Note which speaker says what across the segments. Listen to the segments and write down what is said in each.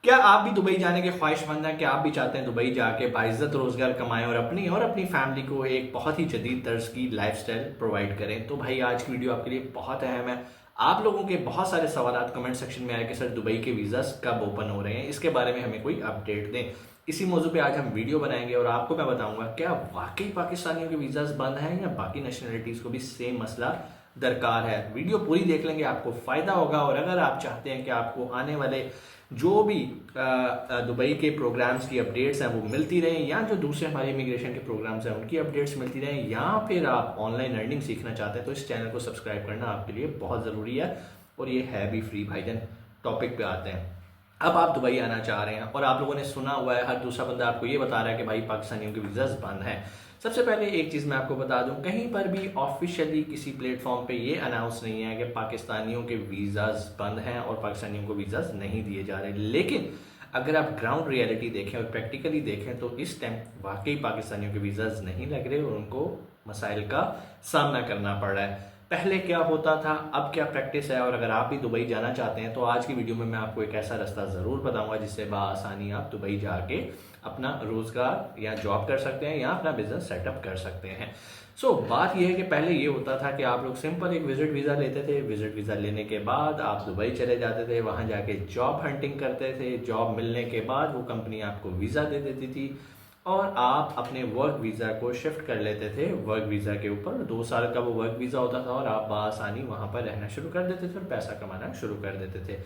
Speaker 1: क्या आप भी दुबई जाने के ख्वाहिशमंद हैं? क्या आप भी चाहते हैं दुबई जाके बाइज्जत रोजगार कमाएं और अपनी फैमिली को एक बहुत ही जदीद तर्ज की लाइफस्टाइल प्रोवाइड करें? तो भाई आज की वीडियो आपके लिए बहुत अहम है। आप लोगों के बहुत सारे सवाल कमेंट सेक्शन में आए कि सर दुबई के वीज़ास कब ओपन हो रहे हैं, इसके बारे में हमें कोई अपडेट दें। इसी मौजू पे आज हम वीडियो बनाएंगे और आपको मैं बताऊंगा क्या वाकई पाकिस्तानियों के वीज़ास बंद हैं या बाकी नेशनलिटीज़ को भी सेम मसला दरकार है। वीडियो पूरी देख लेंगे, आपको फ़ायदा होगा। और अगर आप चाहते हैं कि आपको आने वाले जो भी दुबई के प्रोग्राम्स की अपडेट्स हैं वो मिलती रहें, या जो दूसरे हमारे इमिग्रेशन के प्रोग्राम्स हैं उनकी अपडेट्स मिलती रहें, या फिर आप ऑनलाइन अर्निंग सीखना चाहते हैं, तो इस चैनल को सब्सक्राइब करना आपके लिए बहुत ज़रूरी है। और ये है भी फ्री भाईजान। टॉपिक पे आते हैं। अब आप दुबई आना चाह रहे हैं और आप लोगों ने सुना हुआ है, हर दूसरा बंदा आपको ये बता रहा है कि भाई पाकिस्तानियों के वीज़ास बंद हैं। सबसे पहले एक चीज़ मैं आपको बता दूं, कहीं पर भी ऑफिशियली किसी प्लेटफॉर्म पे ये अनाउंस नहीं है कि पाकिस्तानियों के वीज़ास बंद हैं और पाकिस्तानियों को वीज़ास नहीं दिए जा रहे। लेकिन अगर आप ग्राउंड रियलिटी देखें और प्रैक्टिकली देखें तो इस टाइम वाकई पाकिस्तानियों के वीज़ास नहीं लग रहे और उनको मसाइल का सामना करना पड़ रहा है। पहले क्या होता था, अब क्या प्रैक्टिस है, और अगर आप भी दुबई जाना चाहते हैं तो आज की वीडियो में मैं आपको एक ऐसा रास्ता ज़रूर बताऊंगा जिससे बआसानी आप दुबई जाके अपना रोज़गार या जॉब कर सकते हैं या अपना बिजनेस सेटअप कर सकते हैं। बात यह है कि पहले ये होता था कि आप लोग सिंपल एक विजिट वीज़ा लेते थे। विजिट वीज़ा लेने के बाद आप दुबई चले जाते थे, वहाँ जाके जॉब हंटिंग करते थे। जॉब मिलने के बाद वो कंपनी आपको वीज़ा दे देती थी और आप अपने वर्क वीज़ा को शिफ्ट कर लेते थे वर्क वीज़ा के ऊपर। 2 साल का वो वर्क वीज़ा होता था और आप बआसानी वहाँ पर रहना शुरू कर देते थे और पैसा कमाना शुरू कर देते थे।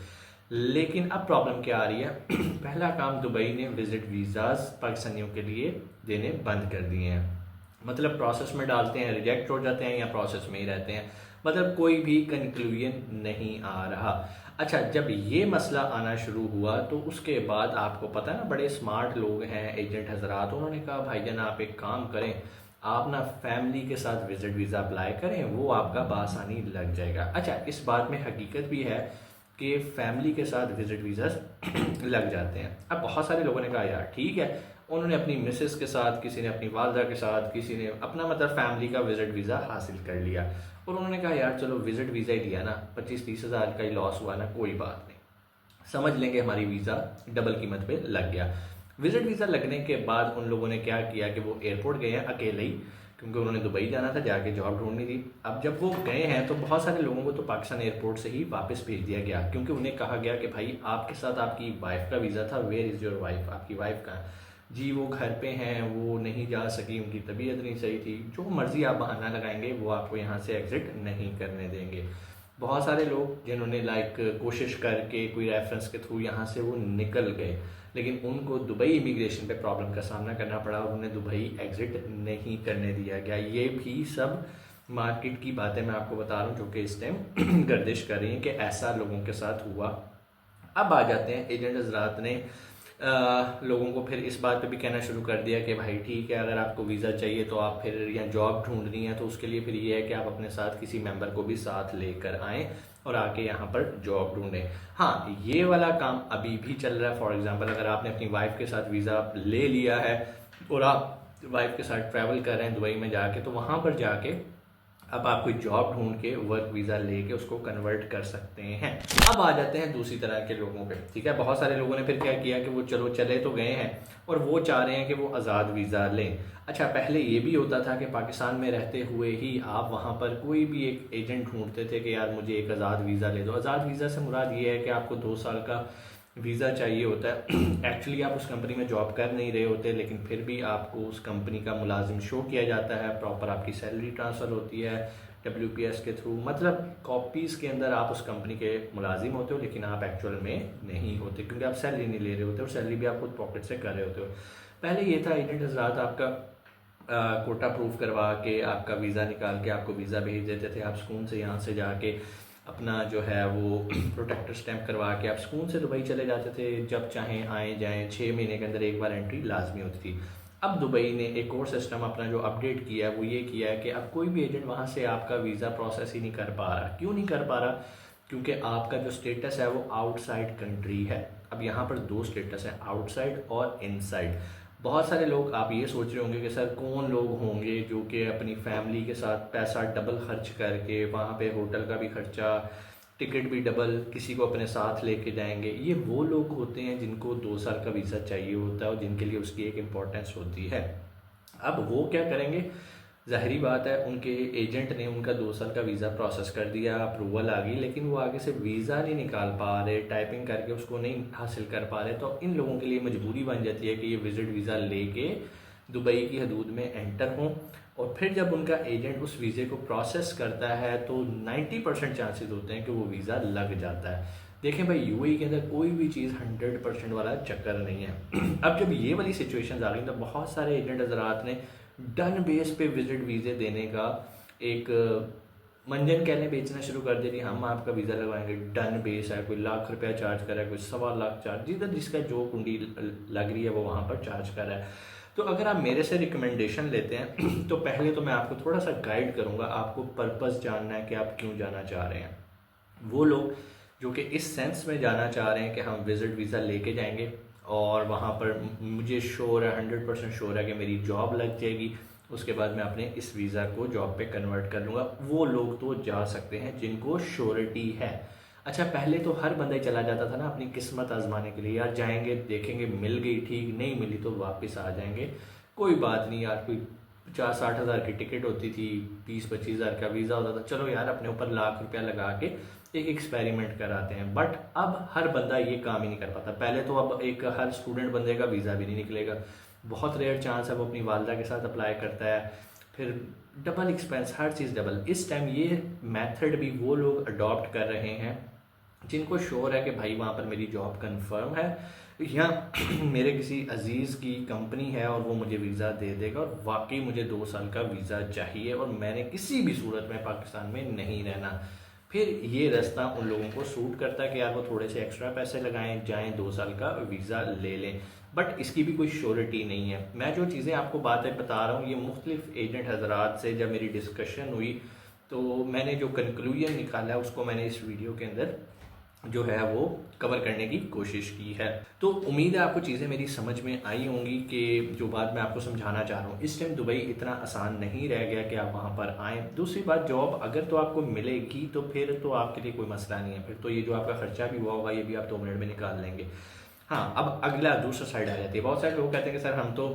Speaker 1: लेकिन अब प्रॉब्लम क्या आ रही है? पहला काम, दुबई ने विजिट वीज़ास पाकिस्तानियों के लिए देने बंद कर दिए हैं। मतलब प्रोसेस में डालते हैं, रिजेक्ट हो जाते हैं या प्रोसेस में ही रहते हैं। मतलब कोई भी कंक्लूजन नहीं आ रहा। अच्छा, जब ये मसला आना शुरू हुआ तो उसके बाद आपको पता है ना, बड़े स्मार्ट लोग हैं एजेंट हजरात, उन्होंने कहा भाईजान आप एक काम करें, आप ना फैमिली के साथ विजिट वीज़ा अप्लाई करें, वो आपका बआसानी लग जाएगा। अच्छा, इस बात में हकीकत भी है कि फैमिली के साथ विजिट वीज़ा लग जाते हैं। अब बहुत सारे लोगों ने कहा यार ठीक है, उन्होंने अपनी मिसेस के साथ, किसी ने अपनी वालदा के साथ, किसी ने अपना मतलब फैमिली का विजिट वीज़ा हासिल कर लिया और उन्होंने कहा यार चलो विजिट वीज़ा ही दिया ना, 25-30 हज़ार का ही लॉस हुआ ना, कोई बात नहीं, समझ लेंगे हमारी वीज़ा डबल कीमत पे लग गया। विजिट वीज़ा लगने के बाद उन लोगों ने क्या किया कि वो एयरपोर्ट गए हैं अकेले ही, क्योंकि उन्होंने दुबई जाना था, जाके जॉब ढूंढनी थी। अब जब वो गए हैं तो बहुत सारे लोगों को तो पाकिस्तान एयरपोर्ट से ही वापस भेज दिया गया, क्योंकि उन्हें कहा गया कि भाई आपके साथ आपकी वाइफ का वीज़ा था, वेयर इज़ योर वाइफ, आपकी वाइफ कहाँ? जी वो घर पे हैं, वो नहीं जा सकी, उनकी तबीयत नहीं सही थी। जो मर्जी आप बहाना लगाएंगे वो आपको यहाँ से एग्जिट नहीं करने देंगे। बहुत सारे लोग जिन्होंने कोशिश करके कोई रेफरेंस के थ्रू यहाँ से वो निकल गए, लेकिन उनको दुबई इमिग्रेशन पे प्रॉब्लम का सामना करना पड़ा और उन्हें दुबई एग्जिट नहीं करने दिया गया। ये भी सब मार्केट की बातें मैं आपको बता रहा हूँ जो कि इस टाइम गर्दिश कर रही हैं कि ऐसा लोगों के साथ हुआ। अब आ जाते हैं एजेंट हजरात ने लोगों को फिर इस बात पे भी कहना शुरू कर दिया कि भाई ठीक है, अगर आपको वीज़ा चाहिए तो आप फिर या जॉब ढूंढनी है तो उसके लिए फिर ये है कि आप अपने साथ किसी मेंबर को भी साथ लेकर आएँ और आके यहाँ पर जॉब ढूंढें। हाँ, ये वाला काम अभी भी चल रहा है। फॉर एग्जांपल, अगर आपने अपनी वाइफ के साथ वीज़ा ले लिया है और आप वाइफ के साथ ट्रैवल कर रहे हैं दुबई में जाके, तो वहाँ पर जाके अब आप कोई जॉब ढूंढ के वर्क वीज़ा लेके उसको कन्वर्ट कर सकते हैं। अब आ जाते हैं दूसरी तरह के लोगों पे। ठीक है, बहुत सारे लोगों ने फिर क्या किया कि वो चलो चले तो गए हैं और वो चाह रहे हैं कि वो आज़ाद वीज़ा लें। अच्छा, पहले ये भी होता था कि पाकिस्तान में रहते हुए ही आप वहाँ पर कोई भी एक एजेंट ढूंढते थे कि यार मुझे एक आज़ाद वीज़ा ले दो। आज़ाद वीज़ा से मुराद ये है कि आपको 2 साल का वीज़ा चाहिए होता है। एक्चुअली आप उस कंपनी में जॉब कर नहीं रहे होते, लेकिन फिर भी आपको उस कंपनी का मुलाजिम शो किया जाता है, प्रॉपर आपकी सैलरी ट्रांसफ़र होती है WPS के थ्रू। मतलब कॉपीज़ के अंदर आप उस कंपनी के मुलाजिम होते हो, लेकिन आप एक्चुअल में नहीं होते, क्योंकि आप सैलरी नहीं ले रहे होते और सैलरी भी आप खुद पॉकेट से कर रहे होते हो। पहले ये था एजेंट हजरात आपका कोटा प्रूफ करवा के आपका वीज़ा निकाल के आपको वीज़ा भेज देते थे। आप सुकून से यहाँ से जाके अपना जो है वो प्रोटेक्टर स्टैंप करवा के आप सुकून से दुबई चले जाते थे, जब चाहें आए जाएं। 6 महीने के अंदर एक बार एंट्री लाजमी होती थी। अब दुबई ने एक और सिस्टम अपना जो अपडेट किया है वो ये किया है कि अब कोई भी एजेंट वहाँ से आपका वीज़ा प्रोसेस ही नहीं कर पा रहा। क्यों नहीं कर पा रहा? क्योंकि आपका जो स्टेटस है वो आउटसाइड कंट्री है। अब यहाँ पर 2 स्टेटस हैं, आउटसाइड और इनसाइड। बहुत सारे लोग आप ये सोच रहे होंगे कि सर कौन लोग होंगे जो कि अपनी फैमिली के साथ पैसा डबल खर्च करके वहाँ पे होटल का भी खर्चा, टिकट भी डबल, किसी को अपने साथ लेके जाएंगे। ये वो लोग होते हैं जिनको 2 साल का वीज़ा चाहिए होता है और जिनके लिए उसकी एक इम्पोर्टेंस होती है। अब वो क्या करेंगे, ज़ाहिरी बात है उनके एजेंट ने उनका 2 साल का वीज़ा प्रोसेस कर दिया, अप्रूवल आ गई, लेकिन वो आगे से वीज़ा नहीं निकाल पा रहे, टाइपिंग करके उसको नहीं हासिल कर पा रहे। तो इन लोगों के लिए मजबूरी बन जाती है कि ये विज़िट वीज़ा लेके दुबई की हदूद में एंटर हों, और फिर जब उनका एजेंट उस वीज़े को प्रोसेस करता है तो 90% चांसेस होते हैं कि वो वीज़ा लग जाता है। देखें भाई, यूएई के अंदर कोई भी चीज़ 100% वाला चक्कर नहीं है। अब जब ये वाली सिचुएशन आ गई तो बहुत सारे एजेंट हजरात ने डन बेस पे विजिट वीज़े देने का एक मंजन कहने बेचना शुरू कर दे रही, हम आपका वीज़ा लगवाएंगे, डन बेस है, कोई लाख रुपया चार्ज कर रहा है, कोई 1.25 लाख चार्ज, जिधर जिसका जो कुंडी लग रही है वो वहाँ पर चार्ज कर रहा है। तो अगर आप मेरे से रिकमेंडेशन लेते हैं तो पहले तो मैं आपको थोड़ा सा गाइड करूँगा, आपको पर्पस जानना है कि आप क्यों जाना चाह रहे हैं। वो लोग जो कि इस सेंस में जाना चाह रहे हैं कि हम विज़िट वीज़ा लेके जाएंगे और वहाँ पर मुझे श्योर है, 100% श्योर है कि मेरी जॉब लग जाएगी, उसके बाद मैं अपने इस वीज़ा को जॉब पे कन्वर्ट कर लूँगा, वो लोग तो जा सकते हैं जिनको श्योरिटी है। अच्छा, पहले तो हर बंदा ही चला जाता था ना अपनी किस्मत आजमाने के लिए, यार जाएंगे देखेंगे, मिल गई ठीक, नहीं मिली तो वापस आ जाएंगे, कोई बात नहीं यार, कोई 50-60 हज़ार की टिकट होती थी, 20-25 हज़ार का वीज़ा होता था, चलो यार अपने ऊपर लाख रुपया लगा के एक एक्सपेरिमेंट कराते हैं। बट अब हर बंदा ये काम ही नहीं कर पाता। पहले तो अब एक हर स्टूडेंट बंदे का वीज़ा भी नहीं निकलेगा, बहुत रेयर चांस है वो अपनी वालदा के साथ अप्लाई करता है, फिर डबल एक्सपेंस, हर चीज़ डबल। इस टाइम ये मेथड भी वो लोग अडॉप्ट कर रहे हैं जिनको श्योर है कि भाई वहाँ पर मेरी जॉब कंफर्म है या मेरे किसी अजीज़ की कंपनी है और वो मुझे वीज़ा दे देगा और वाकई मुझे 2 साल का वीज़ा चाहिए और मैंने किसी भी सूरत में पाकिस्तान में नहीं रहना। फिर ये रास्ता उन लोगों को सूट करता है कि यार वो थोड़े से एक्स्ट्रा पैसे लगाएं, जाएं, 2 साल का वीज़ा ले लें, बट इसकी भी कोई श्योरिटी नहीं है। मैं जो चीज़ें आपको बातें बता रहा हूँ ये मुख्तलिफ एजेंट हजरात से जब मेरी डिस्कशन हुई तो मैंने जो कंक्लूजन निकाला है उसको मैंने इस वीडियो के अंदर जो है वो कवर करने की कोशिश की है। तो उम्मीद है आपको चीज़ें मेरी समझ में आई होंगी कि जो बात मैं आपको समझाना चाह रहा हूँ, इस टाइम दुबई इतना आसान नहीं रह गया कि आप वहाँ पर आएँ। दूसरी बात, जॉब अगर तो आपको मिलेगी तो फिर तो आपके लिए कोई मसला नहीं है, फिर तो ये जो आपका खर्चा भी हुआ होगा ये भी आप 2 मिनट में निकाल लेंगे। हाँ, अब अगला दूसरा साइड आ जाती है। बहुत सारे लोग कहते हैं कि सर हम तो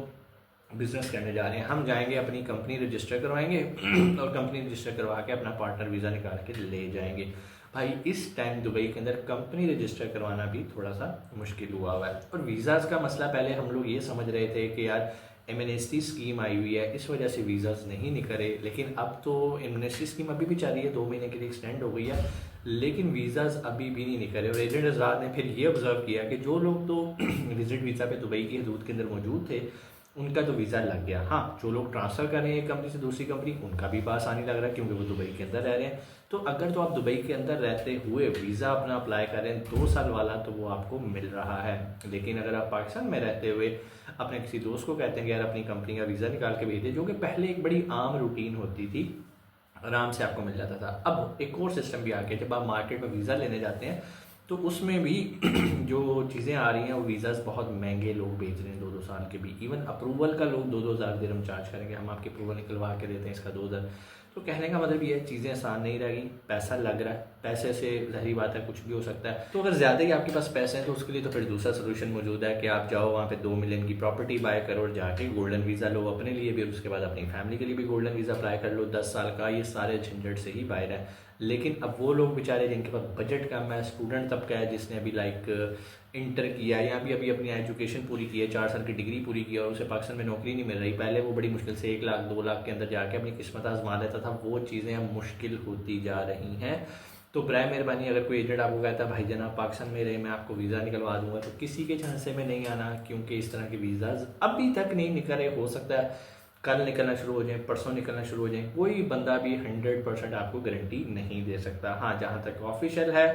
Speaker 1: बिजनेस करने जा रहे हैं, हम जाएंगे अपनी कंपनी रजिस्टर करवाएंगे और कंपनी रजिस्टर करवा के अपना पार्टनर वीज़ा निकाल के ले जाएंगे। भाई इस टाइम दुबई के अंदर कंपनी रजिस्टर करवाना भी थोड़ा सा मुश्किल हुआ है। और वीज़ाज़ का मसला, पहले हम लोग ये समझ रहे थे कि यार एमनेस्टी स्कीम आई हुई है इस वजह से वीज़ाज़ नहीं निकले, लेकिन अब तो एमनेस्टी स्कीम अभी भी जारी है, 2 महीने के लिए एक्सटेंड हो गई है, लेकिन वीज़ाज़ अभी भी नहीं निकले। और एजेंट हज़रात ने फिर ये ऑब्ज़र्व किया कि जो लोग तो विजिट वीज़ा पे दुबई की हदूद के अंदर मौजूद थे उनका तो वीज़ा लग गया। हाँ, जो लोग ट्रांसफ़र कर रहे हैं एक कंपनी से दूसरी कंपनी उनका भी आसानी लग रहा है क्योंकि वो दुबई के अंदर रह रहे हैं। तो अगर तो आप दुबई के अंदर रहते हुए वीज़ा अपना अप्लाई कर रहे हैं 2 साल वाला तो वो आपको मिल रहा है, लेकिन अगर आप पाकिस्तान में रहते हुए अपने किसी दोस्त को कहते हैं कि यार अपनी कंपनी का वीज़ा निकाल के भेज दे, जो कि पहले एक बड़ी आम रूटीन होती थी, आराम से आपको मिल जाता था। अब एक और सिस्टम भी आ गया, जब आप मार्केट में वीज़ा लेने जाते हैं तो उसमें भी जो चीज़ें आ रही हैं वो वीज़ाज़ बहुत महंगे लोग बेच रहे हैं, 2-2 साल के भी। इवन अप्रूवल का लोग 2-2 हज़ार दिरहम चार्ज करेंगे, हम आपके अप्रूवल निकलवा के देते हैं इसका 2,000। तो कहने का मतलब ये है चीज़ें आसान नहीं रहेगी, पैसा लग रहा है, पैसे से ज़ाहिरी बात है कुछ भी हो सकता है। तो अगर ज़्यादा ही आपके पास पैसे हैं तो उसके लिए तो फिर दूसरा सोल्यूशन मौजूद है कि आप जाओ वहाँ पे 2 मिलियन की प्रॉपर्टी बाय करो और जाके गोल्डन वीज़ा लो अपने लिए भी और उसके बाद अपनी फैमिली के लिए भी गोल्डन वीज़ा अप्लाई कर लो 10 साल का। ये सारे झंझट से ही बाहर है। लेकिन अब वो लोग बेचारे जिनके पास बजट कम है, स्टूडेंट तबका है जिसने अभी इंटर किया या अभी अपनी एजुकेशन पूरी की है, 4 साल की डिग्री पूरी की और उसे पाकिस्तान में नौकरी नहीं मिल रही, पहले वो बड़ी मुश्किल से 1 लाख 2 लाख के अंदर जाके अपनी किस्मत आजमा लेता था, वो चीज़ें अब मुश्किल होती जा रही हैं। तो बराए मेहरबानी अगर कोई एजेंट आपको कहता है भाई जनाब पाकिस्तान में रहे मैं आपको वीज़ा निकलवा दूंगा, तो किसी के झांसे में नहीं आना, क्योंकि इस तरह के वीज़ाज़ अभी तक नहीं निकले। हो सकता है कल निकलना शुरू हो जाए, परसों निकलना शुरू हो जाए, कोई बंदा भी 100% आपको गारंटी नहीं दे सकता। हाँ, जहाँ तक ऑफिशियल है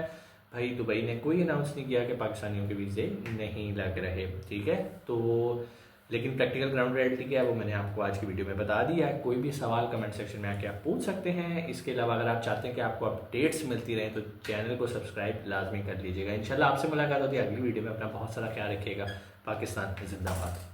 Speaker 1: भाई दुबई ने कोई अनाउंस नहीं किया कि पाकिस्तानियों के वीज़े नहीं लग रहे, ठीक है। तो लेकिन प्रैक्टिकल ग्राउंड रियलिटी क्या है वो मैंने आपको आज की वीडियो में बता दिया है। कोई भी सवाल कमेंट सेक्शन में आके आप पूछ सकते हैं। इसके अलावा अगर आप चाहते हैं कि आपको अपडेट्स मिलती रहें तो चैनल को सब्सक्राइब लाजमी कर लीजिएगा। इंशाल्लाह आपसे मुलाकात होती है अगली वीडियो में। अपना बहुत सारा ख्याल रखिएगा। पाकिस्तान जिंदाबाद।